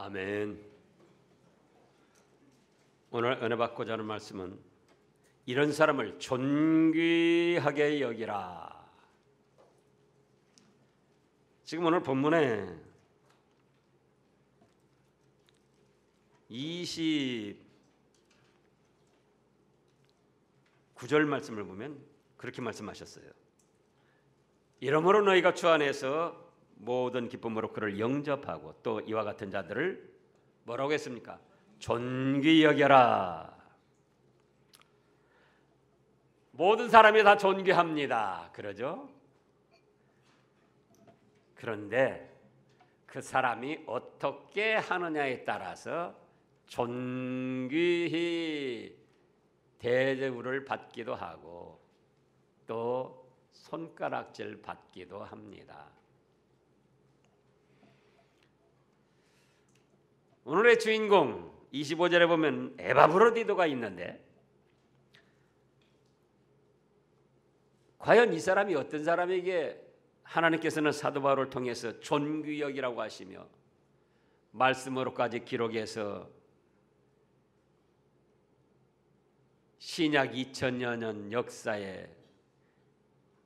아멘. 오늘 은혜 받고자 하는 말씀은 이런 사람을 존귀하게 여기라. 지금 오늘 본문에 29절 말씀을 보면 그렇게 말씀하셨어요. 이러므로 너희가 주 안에서 모든 기쁨으로 그를 영접하고 또 이와 같은 자들을 뭐라고 했습니까? 존귀 여겨라. 모든 사람이 다 존귀합니다. 그러죠? 그런데 그 사람이 어떻게 하느냐에 따라서 존귀히 대접을 받기도 하고 또 손가락질 받기도 합니다. 오늘의 주인공 25절에 보면 에바브로디도가 있는데 과연 이 사람이 어떤 사람에게 하나님께서는 사도 바울을 통해서 존귀역이라고 하시며 말씀으로까지 기록해서 신약 2000여 년 역사에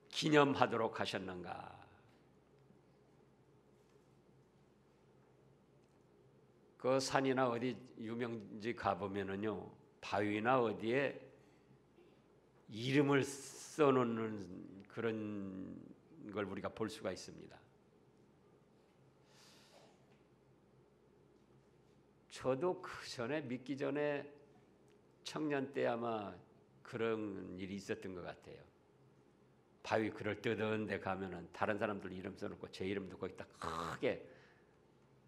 기념하도록 하셨는가? 그 산이나 어디 유명지 가보면은요, 바위나 어디에 이름을 써놓는 그런 걸 우리가 볼 수가 있습니다. 저도 그 전에 믿기 전에 청년 때 아마 그런 일이 있었던 것 같아요. 바위 그럴 뜯은 데 가면은 다른 사람들 이름 써놓고 제 이름도 거기다 크게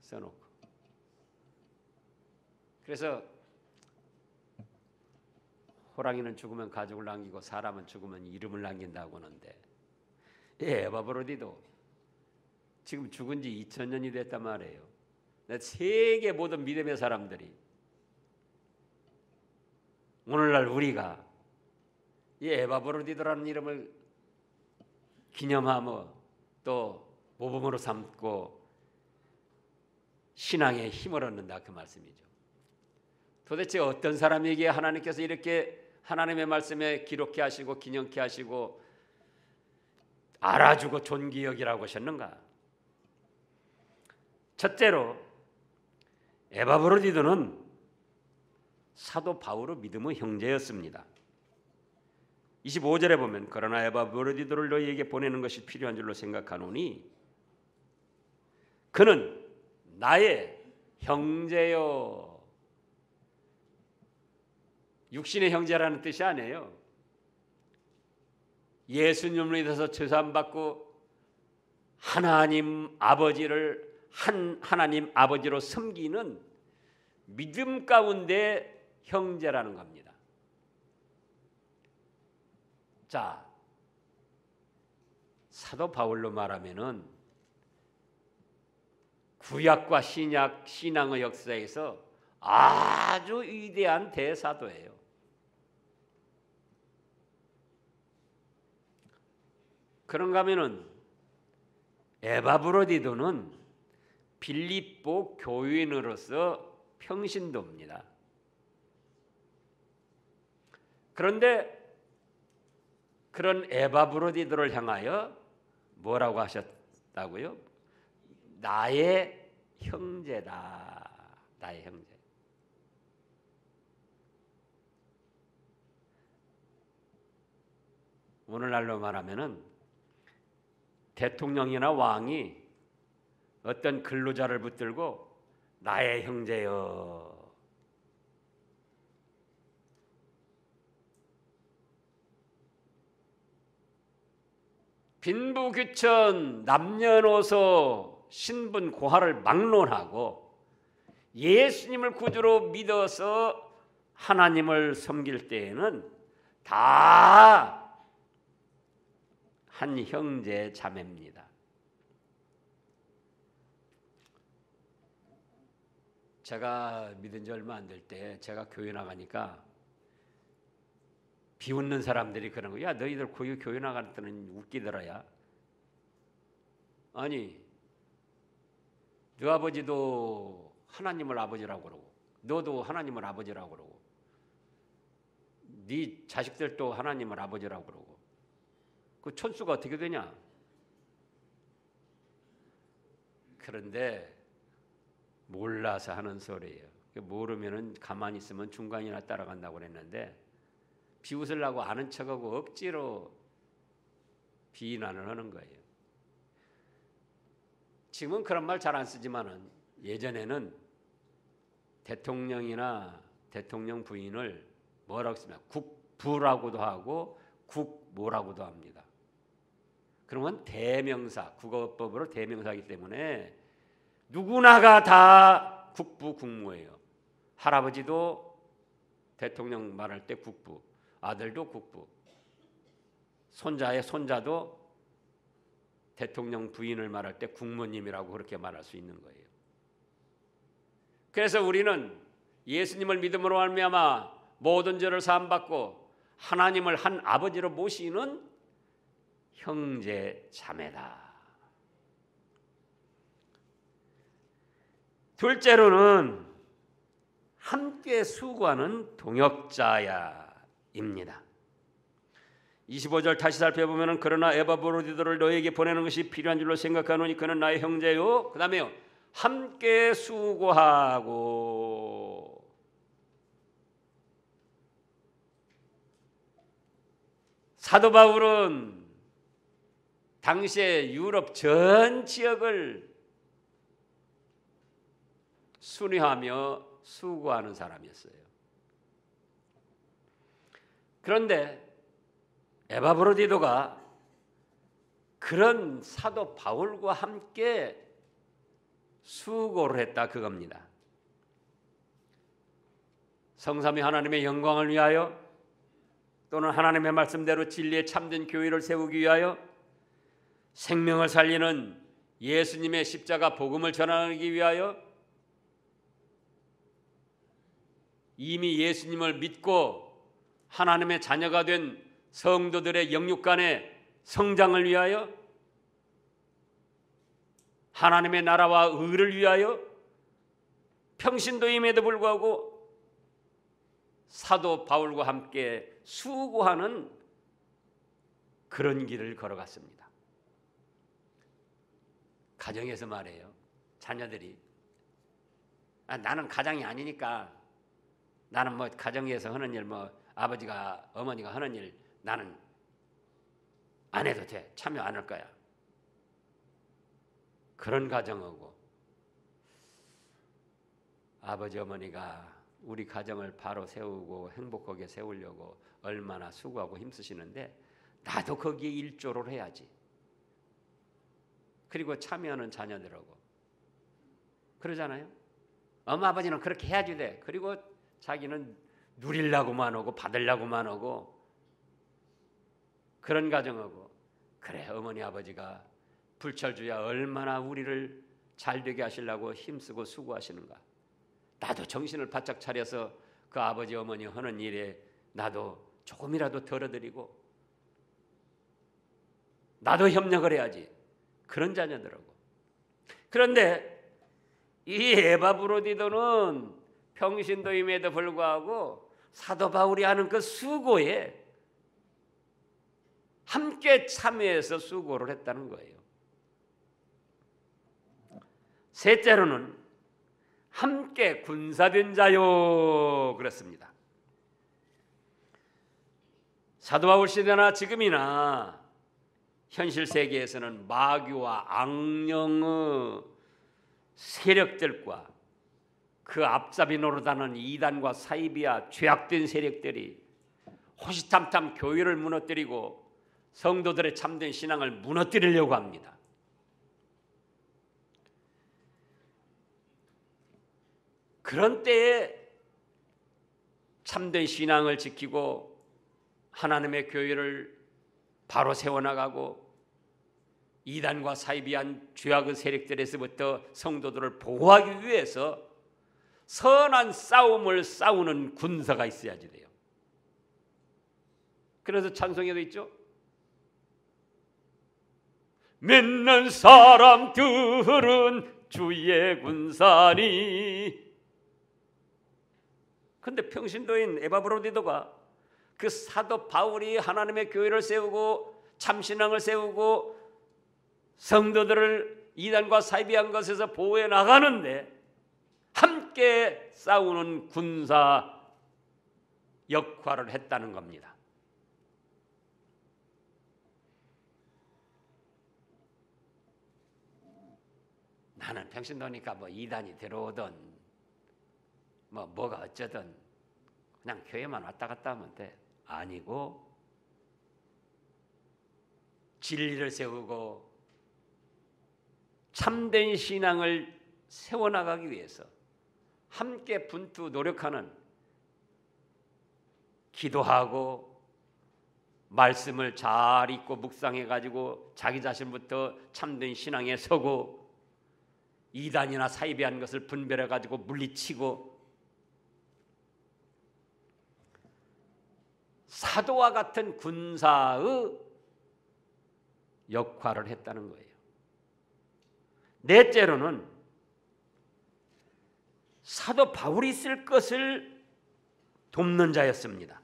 써놓고. 그래서 호랑이는 죽으면 가죽을 남기고 사람은 죽으면 이름을 남긴다고 하는데 에바브로디도 지금 죽은 지 2000년이 됐단 말이에요. 세계 모든 믿음의 사람들이 오늘날 우리가 이 에바브로디도라는 이름을 기념하며 또 모범으로 삼고 신앙의 힘을 얻는다 그 말씀이죠. 도대체 어떤 사람에게 하나님께서 이렇게 하나님의 말씀에 기록케 하시고 기념케 하시고 알아주고 존귀 여기라고 하셨는가? 첫째로 에바브로디도는 사도 바울의 믿음의 형제였습니다. 25절에 보면 그러나 에바브로디도를 너희에게 보내는 것이 필요한 줄로 생각하노니 그는 나의 형제요. 육신의 형제라는 뜻이 아니에요. 예수님을 믿어서 죄사함받고 하나님 아버지를 하나님 아버지로 섬기는 믿음 가운데 형제라는 겁니다. 자, 사도 바울로 말하면은 구약과 신약 신앙의 역사에서 아주 위대한 대사도예요. 그런가 하면은 에바브로디도는 빌립보 교인으로서 평신도입니다. 그런데 그런 에바브로디도를 향하여 뭐라고 하셨다고요? 나의 형제다. 나의 형제. 오늘날로 말하면은 대통령이나 왕이 어떤 근로자를 붙들고 나의 형제여. 빈부귀천, 남녀노소, 신분, 고하를 막론하고 예수님을 구주로 믿어서 하나님을 섬길 때에는 다 한 형제 자매입니다. 제가 믿은 지 얼마 안 될 때 제가 교회 나가니까 비웃는 사람들이 그런 거야. 너희들 교회 나갈 때는 웃기더라야. 아니 너 아버지도 하나님을 아버지라고 그러고, 너도 하나님을 아버지라고 그러고, 네 자식들도 하나님을 아버지라고 그러고, 그 천수가 어떻게 되냐? 그런데 몰라서 하는 소리예요. 모르면은 가만히 있으면 중간이나 따라간다고 그랬는데, 비웃으려고 아는 척하고 억지로 비난을 하는 거예요. 지금은 그런 말 잘 안 쓰지만은 예전에는 대통령이나 대통령 부인을 뭐라고 쓰냐? 국부라고도 하고 국모라고도 합니다. 그러면 대명사, 국어법으로 대명사이기 때문에 누구나가 다 국부, 국모예요. 할아버지도 대통령 말할 때 국부, 아들도 국부, 손자의 손자도 대통령 부인을 말할 때 국모님이라고 그렇게 말할 수 있는 거예요. 그래서 우리는 예수님을 믿음으로 말미암아 모든 죄를 사함받고 하나님을 한 아버지로 모시는 형제 자매다. 둘째로는 함께 수고하는 동역자야입니다. 25절 다시 살펴보면 그러나 에바브로디도를 너에게 보내는 것이 필요한 줄로 생각하노니 그는 나의 형제요. 그 다음에요. 함께 수고하고. 사도 바울은 당시에 유럽 전 지역을 순회하며 수고하는 사람이었어요. 그런데 에바브로디도가 그런 사도 바울과 함께 수고를 했다 그겁니다. 성삼위 하나님의 영광을 위하여 또는 하나님의 말씀대로 진리의 참된 교회를 세우기 위하여 생명을 살리는 예수님의 십자가 복음을 전하기 위하여 이미 예수님을 믿고 하나님의 자녀가 된 성도들의 영육 간의 성장을 위하여 하나님의 나라와 의를 위하여 평신도임에도 불구하고 사도 바울과 함께 수고하는 그런 길을 걸어갔습니다. 가정에서 말해요. 자녀들이 나는 가장이 아니니까 나는 뭐 가정에서 하는 일 뭐 아버지가 어머니가 하는 일 나는 안 해도 돼. 참여 안 할 거야. 그런 가정하고 아버지 어머니가 우리 가정을 바로 세우고 행복하게 세우려고 얼마나 수고하고 힘쓰시는데 나도 거기에 일조를 해야지. 그리고 참여하는 자녀들하고 그러잖아요. 엄마 아버지는 그렇게 해야지 돼. 그리고 자기는 누리려고만 하고 받으려고만 하고 그런 가정하고 그래 어머니 아버지가 불철주야 얼마나 우리를 잘되게 하시려고 힘쓰고 수고하시는가. 나도 정신을 바짝 차려서 그 아버지 어머니 하는 일에 나도 조금이라도 덜어드리고 나도 협력을 해야지. 그런 자녀들하고. 그런데 이 에바브로디도는 평신도임에도 불구하고 사도 바울이 하는 그 수고에 함께 참여해서 수고를 했다는 거예요. 셋째로는 함께 군사된 자요 그랬습니다. 사도 바울 시대나 지금이나 현실 세계에서는 마귀와 악령의 세력들과 그 앞잡이 노릇하는 이단과 사이비와 죄악된 세력들이 호시탐탐 교회를 무너뜨리고 성도들의 참된 신앙을 무너뜨리려고 합니다. 그런 때에 참된 신앙을 지키고 하나님의 교회를 바로 세워나가고 이단과 사이비한 죄악의 세력들에서부터 성도들을 보호하기 위해서 선한 싸움을 싸우는 군사가 있어야지 돼요. 그래서 찬송에도 있죠. 믿는 사람들은 주의 군사니. 근데 평신도인 에바브로디도가 그 사도 바울이 하나님의 교회를 세우고 참신앙을 세우고 성도들을 이단과 사이비한 것에서 보호해 나가는데 함께 싸우는 군사 역할을 했다는 겁니다. 나는 평신도니까 뭐 이단이 들어오든 뭐가 어쩌든 그냥 교회만 왔다 갔다 하면 돼. 아니고 진리를 세우고 참된 신앙을 세워나가기 위해서 함께 분투 노력하는, 기도하고 말씀을 잘 읽고 묵상해가지고 자기 자신부터 참된 신앙에 서고 이단이나 사이비한 것을 분별해가지고 물리치고 사도와 같은 군사의 역할을 했다는 거예요. 넷째로는 사도 바울이 쓸 것을 돕는 자였습니다.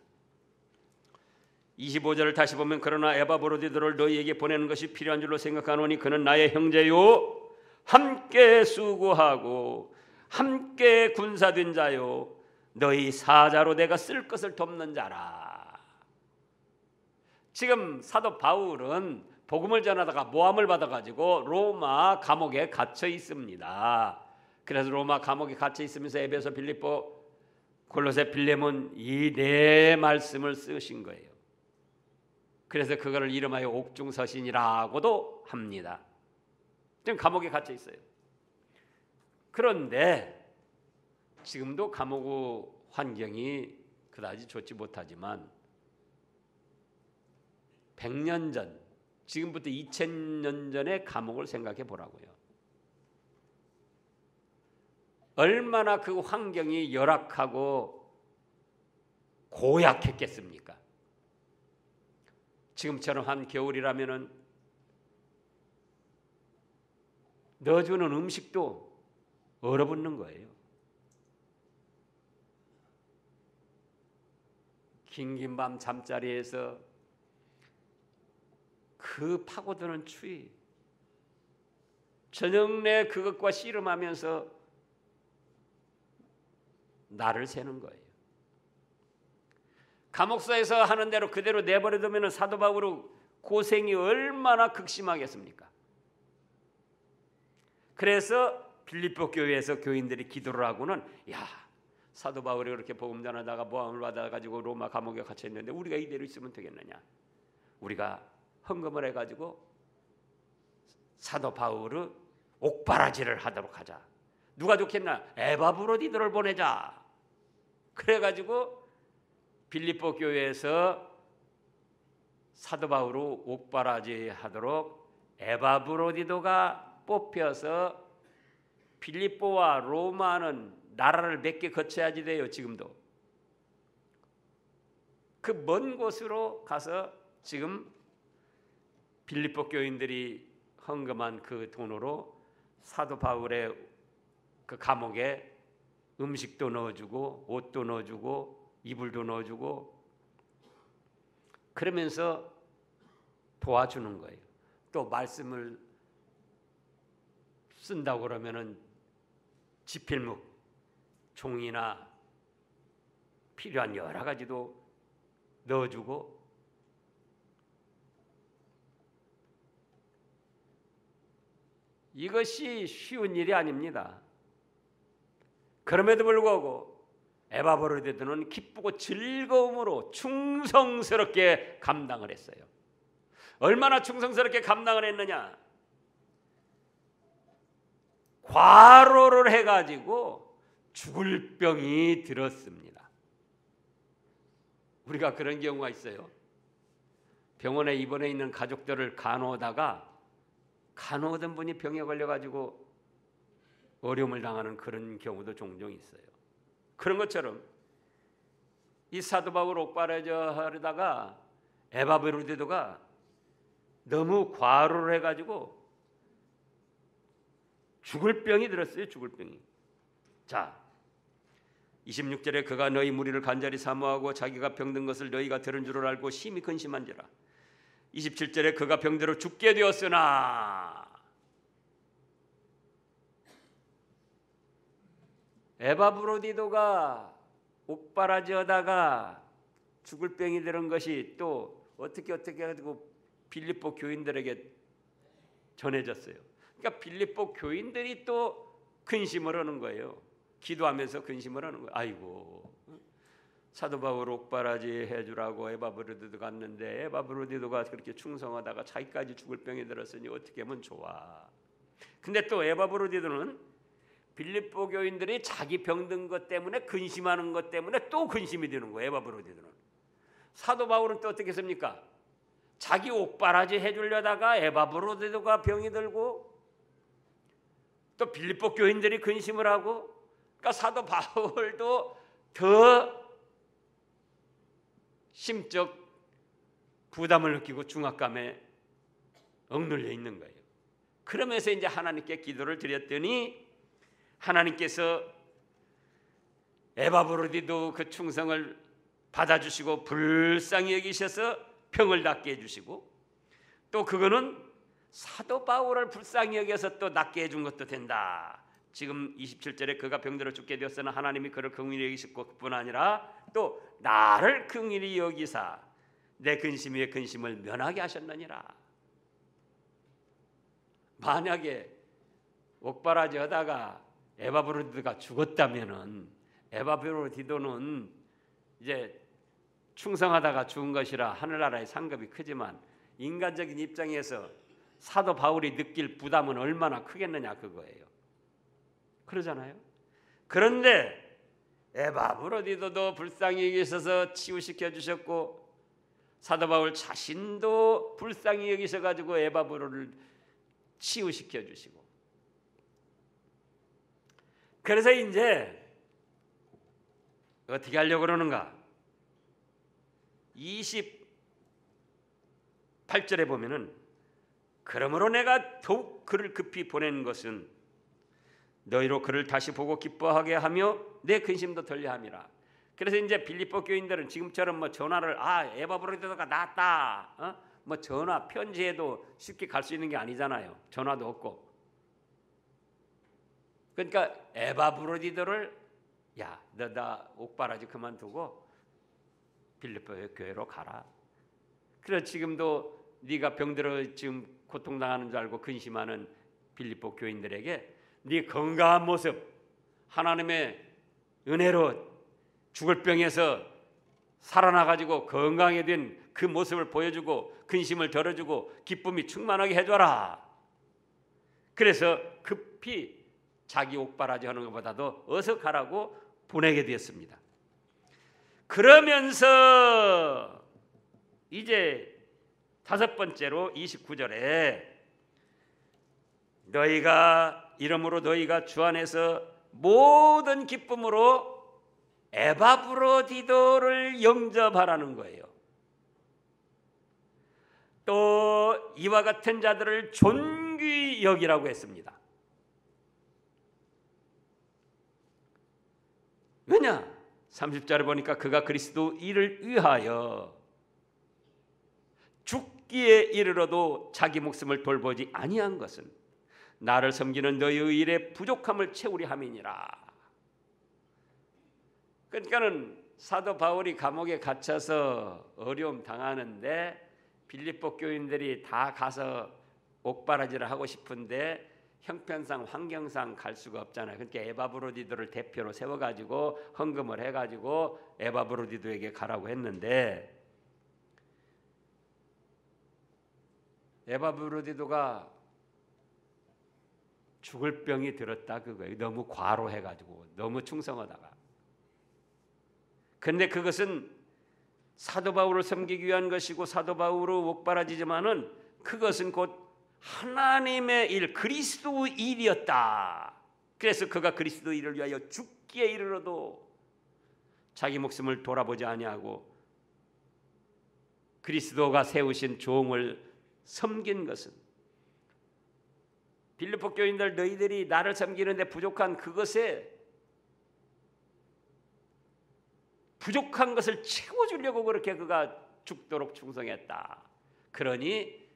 25절을 다시 보면 그러나 에바브로디도를 너희에게 보내는 것이 필요한 줄로 생각하노니 그는 나의 형제요 함께 수고하고 함께 군사된 자요 너희 사자로 내가 쓸 것을 돕는 자라. 지금 사도 바울은 복음을 전하다가 모함을 받아가지고 로마 감옥에 갇혀 있습니다. 그래서 로마 감옥에 갇혀 있으면서 에베소, 빌립보, 골로새, 빌레몬 이 네 말씀을 쓰신 거예요. 그래서 그거를 이름하여 옥중서신이라고도 합니다. 지금 감옥에 갇혀 있어요. 그런데 지금도 감옥의 환경이 그다지 좋지 못하지만 100년 전, 지금부터 2000년 전의 감옥을 생각해 보라고요. 얼마나 그 환경이 열악하고 고약했겠습니까? 지금처럼 한 겨울이라면은 넣어주는 음식도 얼어붙는 거예요. 긴긴 밤 잠자리에서 그 파고드는 추위, 저녁 내 그것과 씨름하면서 날을 새는 거예요. 감옥사에서 하는 대로 그대로 내버려두면 사도 바울의 고생이 얼마나 극심하겠습니까? 그래서 빌립보 교회에서 교인들이 기도를 하고는 야, 사도 바울이 그렇게 복음 전하다가 모함을 받아가지고 로마 감옥에 갇혀 있는데 우리가 이대로 있으면 되겠느냐? 우리가 헌금을 해가지고 사도 바울의 옥바라지를 하도록 하자. 누가 좋겠나? 에바브로디도를 보내자. 그래가지고 빌립보 교회에서 사도 바울의 옥바라지 하도록 에바브로디도가 뽑혀서 빌립보와 로마는 나라를 몇 개 거쳐야지 돼요. 지금도 그 먼 곳으로 가서 지금 빌립보 교인들이 헌금한 그 돈으로 사도 바울의 그 감옥에 음식도 넣어주고 옷도 넣어주고 이불도 넣어주고 그러면서 도와주는 거예요. 또 말씀을 쓴다고 그러면은 지필묵, 종이나 필요한 여러 가지도 넣어주고 이것이 쉬운 일이 아닙니다. 그럼에도 불구하고 에바브로디도는 기쁘고 즐거움으로 충성스럽게 감당을 했어요. 얼마나 충성스럽게 감당을 했느냐? 과로를 해가지고 죽을 병이 들었습니다. 우리가 그런 경우가 있어요. 병원에 입원해 있는 가족들을 간호하다가 간호하던 분이 병에 걸려가지고 어려움을 당하는 그런 경우도 종종 있어요. 그런 것처럼 이 사도 바울 옥바라져 하려다가 에바브로디도가 너무 과로를 해가지고 죽을 병이 들었어요. 죽을 병이. 자, 26절에 그가 너희 무리를 간절히 사모하고 자기가 병든 것을 너희가 들은 줄을 알고 심히 근심한지라. 27절에 그가 병들어 죽게 되었으나 에바브로디도가 옥바라지하다가 죽을 병이 들은 것이 또 어떻게 해가지고 빌립보 교인들에게 전해졌어요. 그러니까 빌립보 교인들이 또 근심을 하는 거예요. 기도하면서 근심을 하는 거예요. 아이고, 사도 바울 옥바라지 해주라고 에바브로디도 갔는데 에바브로디도가 그렇게 충성하다가 자기까지 죽을 병이 들었으니 어떻게 하면 좋아. 근데 또 에바브로디도는 빌립보 교인들이 자기 병든 것 때문에 근심하는 것 때문에 또 근심이 되는 거예요. 에바브로디도는. 사도 바울은 또 어떻게 했습니까? 자기 옥바라지 해주려다가 에바브로디도가 병이 들고 또 빌립보 교인들이 근심을 하고, 그러니까 사도 바울도 더 심적 부담을 느끼고 중압감에 억눌려 있는 거예요. 그러면서 이제 하나님께 기도를 드렸더니 하나님께서 에바브로디도 그 충성을 받아주시고 불쌍히 여기셔서 병을 낫게 해주시고, 또 그거는 사도 바울을 불쌍히 여겨서 또 낫게 해준 것도 된다. 지금 27절에 그가 병들어 죽게 되었으나 하나님이 그를 긍휼히 여기셨고 그뿐 아니라 또 나를 긍휼히 여기사 내 근심 위에 근심을 면하게 하셨느니라. 만약에 옥바라지 하다가 에바브로디도가 죽었다면은 에바브로디도는 이제 충성하다가 죽은 것이라 하늘나라의 상급이 크지만 인간적인 입장에서 사도 바울이 느낄 부담은 얼마나 크겠느냐 그거예요. 그러잖아요. 그런데 에바브로디도도 불쌍히 여기셔서 치유시켜 주셨고 사도 바울 자신도 불쌍히 여기셔가지고 에바브로를 치유시켜 주시고, 그래서 이제 어떻게 하려고 그러는가? 28절에 보면은 그러므로 내가 더욱 그를 급히 보낸 것은 너희로 그를 다시 보고 기뻐하게 하며 내 근심도 덜려 함이라. 그래서 이제 빌립보 교인들은 지금처럼 뭐 전화를 에바브로디도가 낫다, 뭐 전화 편지해도 쉽게 갈 수 있는 게 아니잖아요. 전화도 없고. 그러니까 에바브로디도를 야, 너 나 옥바라지 그만두고 빌립보 교회로 가라. 그래 지금도 네가 병들어 지금 고통당하는 줄 알고 근심하는 빌립보 교인들에게 네 건강한 모습, 하나님의 은혜로 죽을 병에서 살아나가지고 건강해 된 그 모습을 보여주고 근심을 덜어주고 기쁨이 충만하게 해줘라. 그래서 급히 자기 옥바라지 하는 것보다도 어서 가라고 보내게 되었습니다. 그러면서 이제 다섯 번째로 29절에 너희가 이러므로 너희가 주 안에서 모든 기쁨으로 에바브로디도를 영접하라는 거예요. 또 이와 같은 자들을 존귀히 여기라고 했습니다. 왜냐? 30절에 보니까 그가 그리스도 일을 위하여 죽기에 이르러도 자기 목숨을 돌보지 아니한 것은 나를 섬기는 너희의 일의 부족함을 채우리 함이니라. 그러니까는 사도 바울이 감옥에 갇혀서 어려움 당하는데 빌립보 교인들이 다 가서 옥바라지를 하고 싶은데 형편상 환경상 갈 수가 없잖아요. 그러니까 에바브로디도를 대표로 세워가지고 헌금을 해가지고 에바브로디도에게 가라고 했는데 에바브로디도가 죽을 병이 들었다 그거예요. 너무 과로해가지고 너무 충성하다가. 그런데 그것은 사도 바울을 섬기기 위한 것이고 사도 바울의 옥바라지지만은 그것은 곧 하나님의 일, 그리스도 일이었다. 그래서 그가 그리스도 일을 위하여 죽기에 이르러도 자기 목숨을 돌아보지 아니하고 그리스도가 세우신 종을 섬긴 것은 빌립보 교인들 너희들이 나를 섬기는데 부족한 그것에 부족한 것을 채워주려고 그렇게 그가 죽도록 충성했다. 그러니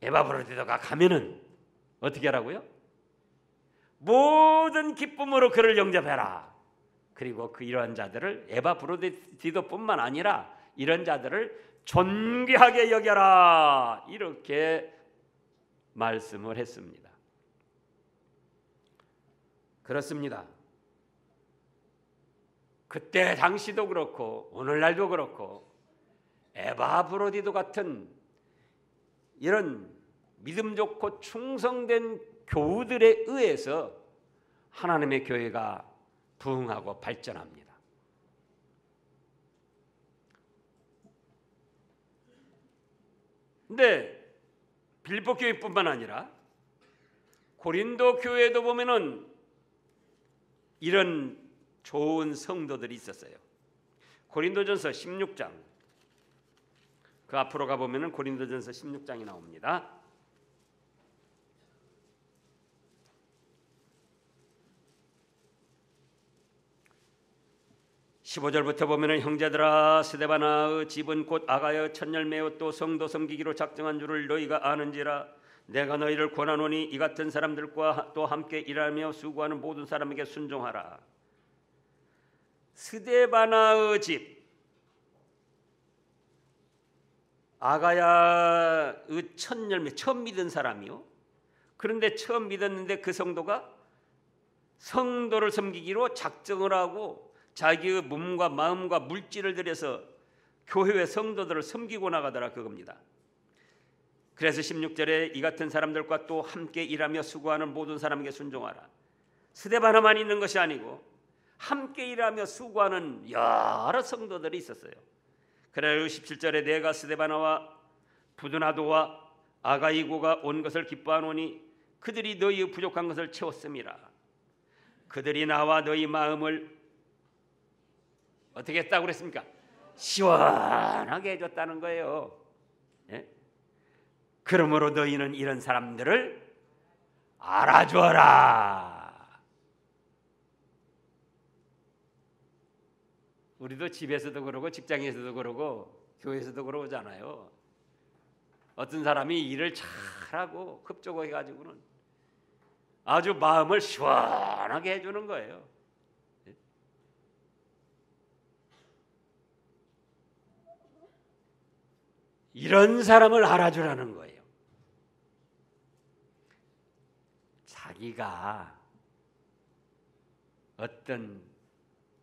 에바브로디도가 가면은 어떻게 하라고요? 모든 기쁨으로 그를 영접해라. 그리고 그 이러한 자들을 에바브로디도뿐만 아니라 이런 자들을 존귀하게 여겨라. 이렇게 말씀을 했습니다. 그렇습니다. 그때 당시도 그렇고 오늘날도 그렇고 에바브로디도 같은 이런 믿음 좋고 충성된 교우들에 의해서 하나님의 교회가 부흥하고 발전합니다. 근데 빌립보 교회뿐만 아니라 고린도 교회도 보면은 이런 좋은 성도들이 있었어요. 고린도전서 16장 그 앞으로 가보면 고린도전서 16장이 나옵니다. 15절부터 보면 형제들아 스데바나의 집은 곧 아가야 첫 열매요 또 성도 섬기기로 작정한 줄을 너희가 아는지라 내가 너희를 권하노니 이 같은 사람들과 또 함께 일하며 수고하는 모든 사람에게 순종하라. 스데바나의 집 아가야의 첫 열매 처음 믿은 사람이요. 그런데 처음 믿었는데 그 성도가 성도를 섬기기로 작정을 하고 자기의 몸과 마음과 물질을 들여서 교회의 성도들을 섬기고 나가더라 그겁니다. 그래서 16절에 이 같은 사람들과 또 함께 일하며 수고하는 모든 사람에게 순종하라. 스데바나만 있는 것이 아니고 함께 일하며 수고하는 여러 성도들이 있었어요. 그래서 17절에 내가 스데바나와 부드나도와 아가이고가 온 것을 기뻐하노니 그들이 너희의 부족한 것을 채웠음이라. 그들이 나와 너희 마음을 어떻게 했다고 그랬습니까? 시원하게 해줬다는 거예요. 예? 그러므로 너희는 이런 사람들을 알아줘라. 우리도 집에서도 그러고 직장에서도 그러고 교회에서도 그러잖아요. 어떤 사람이 일을 잘하고 흡족하게 가지고는 아주 마음을 시원하게 해주는 거예요. 이런 사람을 알아주라는 거예요. 자기가 어떤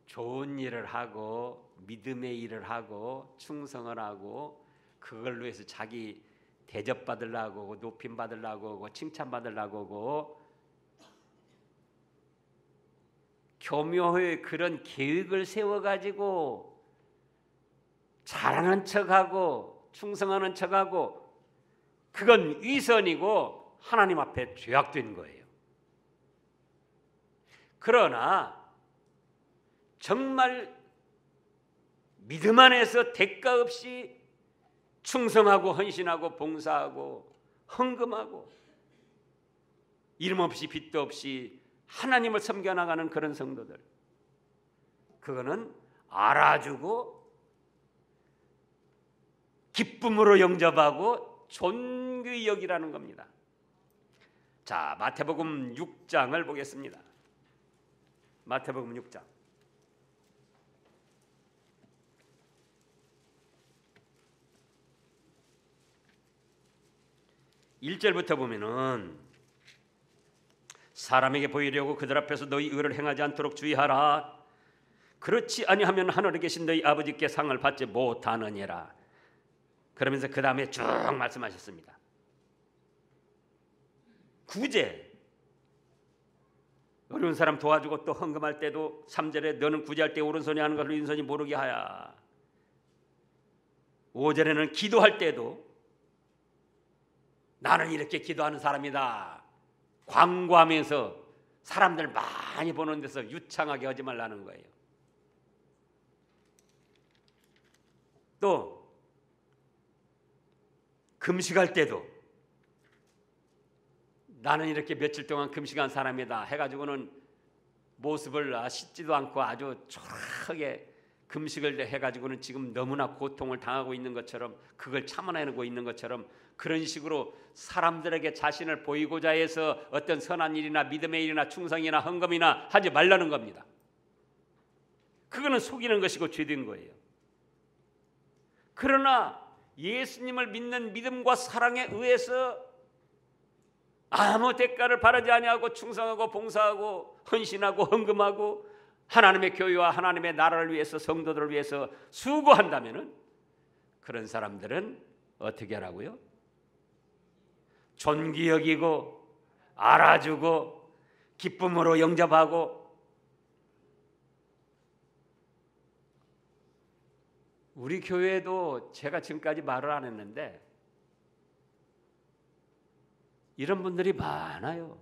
좋은 일을 하고 믿음의 일을 하고 충성을 하고 그걸로 해서 자기 대접받으려고 높임 받으려고 칭찬받으려고 교묘의 그런 계획을 세워가지고 잘하는 척하고 충성하는 척하고 그건 위선이고 하나님 앞에 죄악된 거예요. 그러나 정말 믿음 안에서 대가 없이 충성하고 헌신하고 봉사하고 헌금하고 이름 없이 빚도 없이 하나님을 섬겨나가는 그런 성도들, 그거는 알아주고 기쁨으로 영접하고 존귀히 여기라는 겁니다. 자, 마태복음 6장을 보겠습니다. 마태복음 6장 1절부터 보면은 사람에게 보이려고 그들 앞에서 너희 의를 행하지 않도록 주의하라. 그렇지 아니하면 하늘에 계신 너희 아버지께 상을 받지 못하느니라. 그러면서 그 다음에 쭉 말씀하셨습니다. 9제 어려운 사람 도와주고 또 헌금할 때도 3절에 너는 구제할 때 오른손이 하는 것을 왼손이 모르게 하야. 5절에는 기도할 때도 나는 이렇게 기도하는 사람이다 광고하면서 사람들 많이 보는 데서 유창하게 하지 말라는 거예요. 또 금식할 때도 나는 이렇게 며칠 동안 금식한 사람이다 해가지고는 모습을 씻지도 않고 아주 초라하게 금식을 해가지고는 지금 너무나 고통을 당하고 있는 것처럼, 그걸 참아내고 있는 것처럼 그런 식으로 사람들에게 자신을 보이고자 해서 어떤 선한 일이나 믿음의 일이나 충성이나 헌금이나 하지 말라는 겁니다. 그거는 속이는 것이고 죄된 거예요. 그러나 예수님을 믿는 믿음과 사랑에 의해서 아무 대가를 바라지 아니하고 충성하고 봉사하고 헌신하고 헌금하고 하나님의 교회와 하나님의 나라를 위해서, 성도들을 위해서 수고한다면은 그런 사람들은 어떻게 하라고요? 존귀 여기고 알아주고 기쁨으로 영접하고. 우리 교회도 제가 지금까지 말을 안 했는데 이런 분들이 많아요.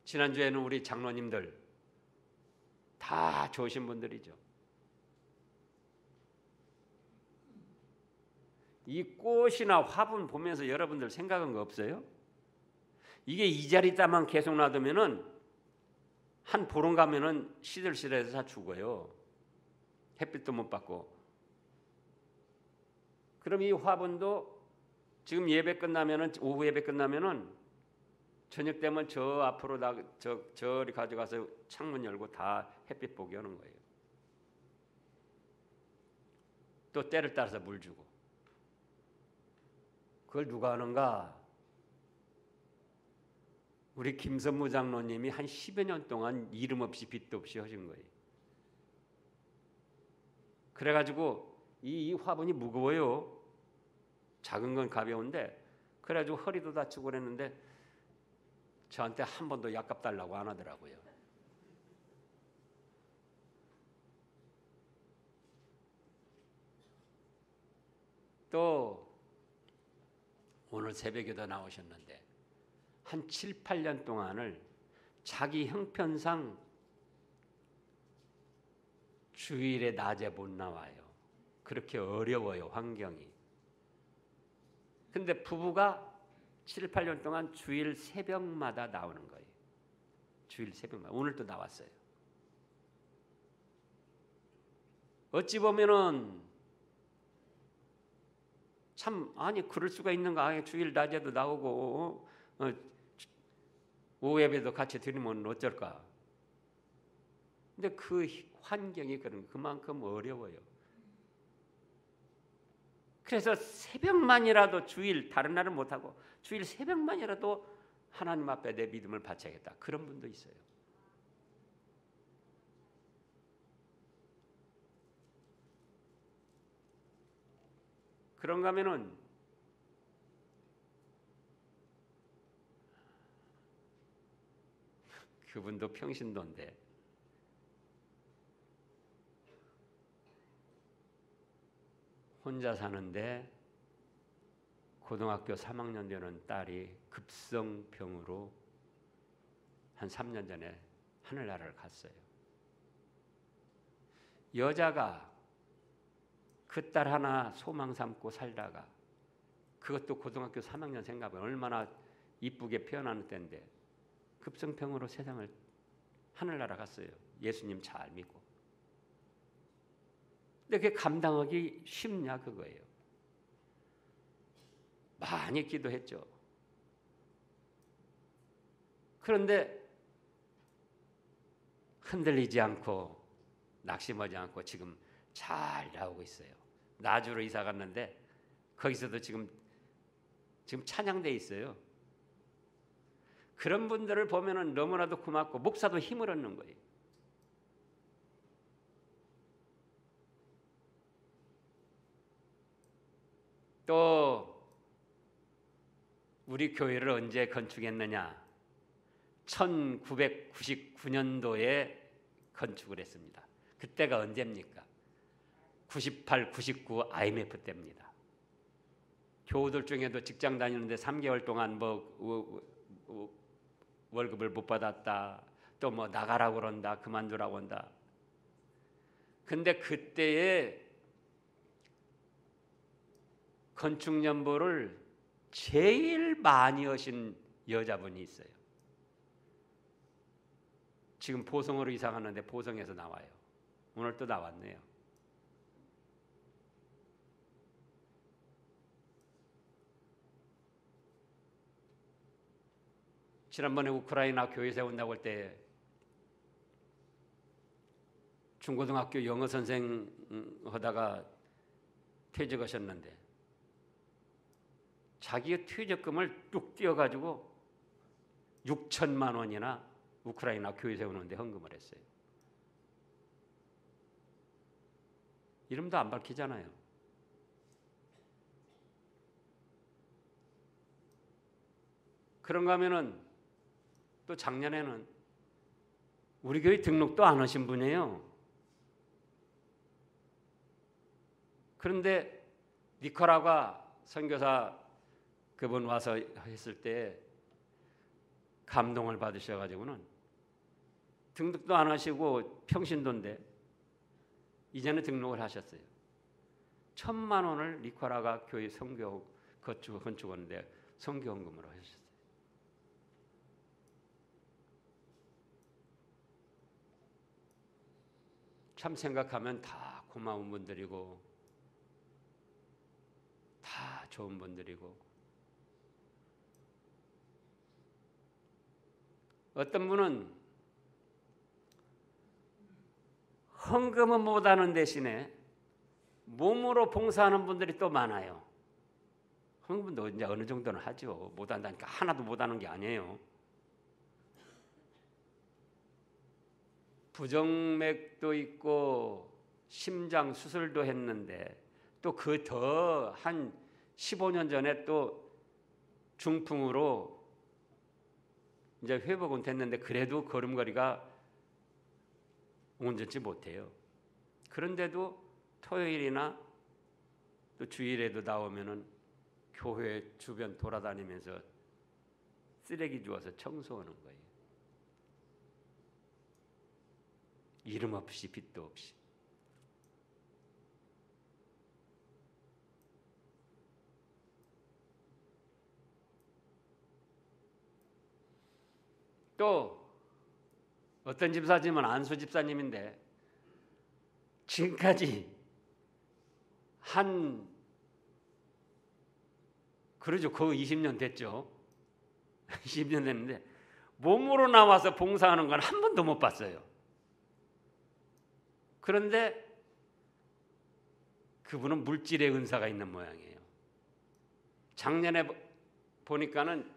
지난주에는 우리 장로님들 다 좋으신 분들이죠. 이 꽃이나 화분 보면서 여러분들 생각한 거 없어요? 이게 이 자리에다만 계속 놔두면은 한 보름 가면은 시들시들해서 다 죽어요. 햇빛도 못 받고. 그럼 이 화분도 지금 예배 끝나면은, 오후 예배 끝나면은 저녁 되면 저 앞으로 저리 가져가서 창문 열고 다 햇빛 보게 하는 거예요. 또 때를 따라서 물 주고. 그걸 누가 하는가? 우리 김선무 장로님이 한 10여 년 동안 이름 없이 빚도 없이 하신 거예요. 그래가지고 이 화분이 무거워요. 작은 건 가벼운데, 그래가지고 허리도 다치고 그랬는데 저한테 한 번도 약값 달라고 안 하더라고요. 또 오늘 새벽에도 나오셨는데 한 7, 8년 동안을 자기 형편상 주일에 낮에 못 나와요. 그렇게 어려워요, 환경이. 근데 부부가 7, 8년 동안 주일 새벽마다 나오는 거예요. 주일 새벽마다. 오늘도 나왔어요. 어찌 보면은 참, 아니 그럴 수가 있는가. 주일 낮에도 나오고 오후 예배도 같이 드리면 어쩔까. 근데 그 환경이 그만큼 어려워요. 그래서 새벽만이라도, 주일 다른 날은 못하고 주일 새벽만이라도 하나님 앞에 내 믿음을 바쳐야겠다. 그런 분도 있어요. 그런가 하면은 그분도 평신도인데 혼자 사는데 고등학교 3학년 되는 딸이 급성병으로 한 3년 전에 하늘나라를 갔어요. 여자가 그 딸 하나 소망 삼고 살다가, 그것도 고등학교 3학년 생각하면 얼마나 이쁘게 표현하는 때인데 급성병으로 세상을 하늘나라 갔어요. 예수님 잘 믿고. 근데 그게 감당하기 쉽냐 그거예요. 많이 기도했죠. 그런데 흔들리지 않고 낙심하지 않고 지금 잘 나오고 있어요. 나주로 이사 갔는데 거기서도 지금 찬양돼 있어요. 그런 분들을 보면은 너무나도 고맙고 목사도 힘을 얻는 거예요. 또 우리 교회를 언제 건축했느냐? 1999년도에 건축을 했습니다. 그때가 언제입니까? 98, 99 IMF 때입니다. 교우들 중에도 직장 다니는데 3개월 동안 월급을 못 받았다. 또 나가라고 그런다. 그만두라고 한다. 근데 그때에 건축연보를 제일 많이 하신 여자분이 있어요. 지금 보성으로 이사 갔는데 보성에서 나와요. 오늘 또 나왔네요. 지난번에 우크라이나 교회 세운다고 할 때 중고등학교 영어 선생 하다가 퇴직하셨는데 자기의 퇴직금을 뚝 띄어가지고 6천만 원이나 우크라이나 교회 세우는데 헌금을 했어요. 이름도 안 밝히잖아요. 그런가 하면은 또 작년에는 우리 교회 등록도 안 하신 분이에요. 그런데 니카라과 선교사 그분 와서 했을 때 감동을 받으셔가지고는 등록도 안 하시고 평신도인데 이제는 등록을 하셨어요. 1,000만 원을 니카라과 교회 선교 건축하는데 선교 헌금으로 하셨어요. 참 생각하면 다 고마운 분들이고 다 좋은 분들이고 어떤 분은 헌금은 못하는 대신에 몸으로 봉사하는 분들이 또 많아요. 헌금도 이제 어느 정도는 하죠. 못한다니까 하나도 못하는 게 아니에요. 부정맥도 있고 심장 수술도 했는데 또 그 더 한 15년 전에 또 중풍으로 이제 회복은 됐는데 그래도 걸음걸이가 온전치 못해요. 그런데도 토요일이나 또 주일에도 나오면은 교회 주변 돌아다니면서 쓰레기 주워서 청소하는 거예요. 이름 없이 빚도 없이. 또 어떤 집사님은 안수 집사님인데 지금까지 그러죠. 거의 20년 됐죠. 20년 됐는데 몸으로 나와서 봉사하는 건 한 번도 못 봤어요. 그런데 그분은 물질의 은사가 있는 모양이에요. 작년에 보니까는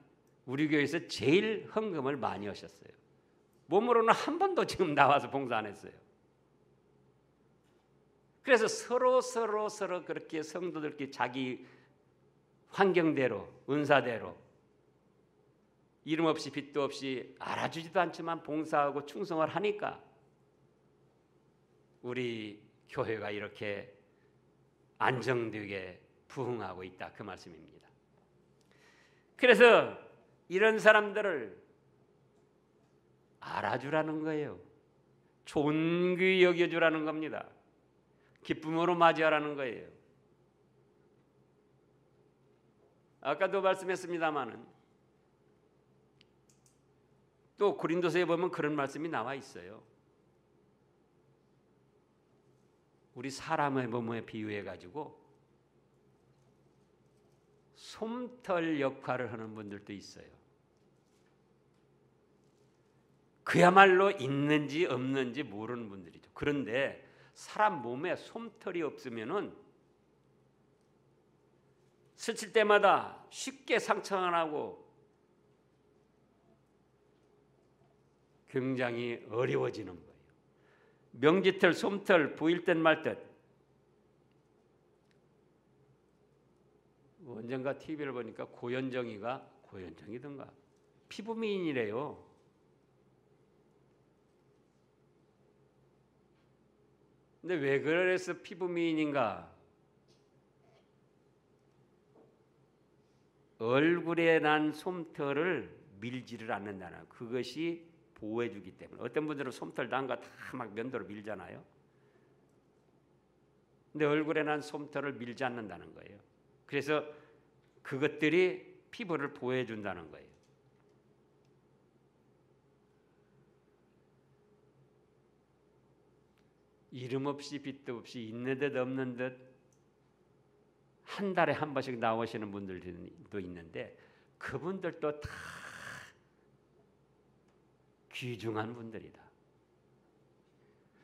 우리 교회에서 제일 헌금을 많이 하셨어요. 몸으로는 한 번도 지금 나와서 봉사 안 했어요. 그래서 서로 그렇게 성도들끼리 자기 환경대로 은사대로 이름 없이 빚도 없이 알아주지도 않지만 봉사하고 충성을 하니까 우리 교회가 이렇게 안정되게 부흥하고 있다 그 말씀입니다. 그래서 이런 사람들을 알아주라는 거예요. 존귀히 여겨주라는 겁니다. 기쁨으로 맞이하라는 거예요. 아까도 말씀했습니다마는 또 고린도서에 보면 그런 말씀이 나와 있어요. 우리 사람의 몸에 비유해 가지고 솜털 역할을 하는 분들도 있어요. 그야말로 있는지 없는지 모르는 분들이죠. 그런데 사람 몸에 솜털이 없으면은 스칠 때마다 쉽게 상처가 나고 굉장히 어려워지는 거예요. 명지털, 솜털 보일 듯 말 듯. 언젠가 TV를 보니까 고현정이든가 피부 미인이래요. 근데 왜 그래서 피부 미인인가? 얼굴에 난 솜털을 밀지를 않는다는 그것이 보호해주기 때문에. 어떤 분들은 솜털 난 거 다 막 면도로 밀잖아요. 근데 얼굴에 난 솜털을 밀지 않는다는 거예요. 그래서 그것들이 피부를 보호해 준다는 거예요. 이름 없이 빛도 없이 있는 듯 없는 듯 한 달에 한 번씩 나오시는 분들도 있는데 그분들도 다 귀중한 분들이다.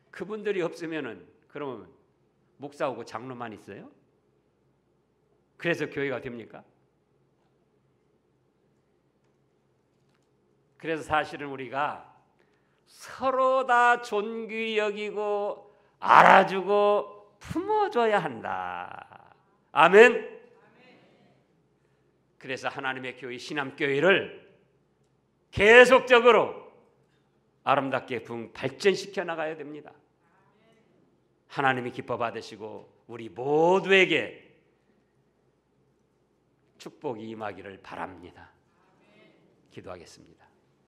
그분들이 없으면은 그러면 목사하고 장로만 있어요? 그래서 교회가 됩니까? 그래서 사실은 우리가 서로 다 존귀 여기고 알아주고 품어줘야 한다. 아멘. 그래서 하나님의 교회 신암교회를 계속적으로 아름답게 발전시켜 나가야 됩니다. 하나님이 기뻐 받으시고 우리 모두에게 축복이 임하기를 바랍니다. 기도하겠습니다.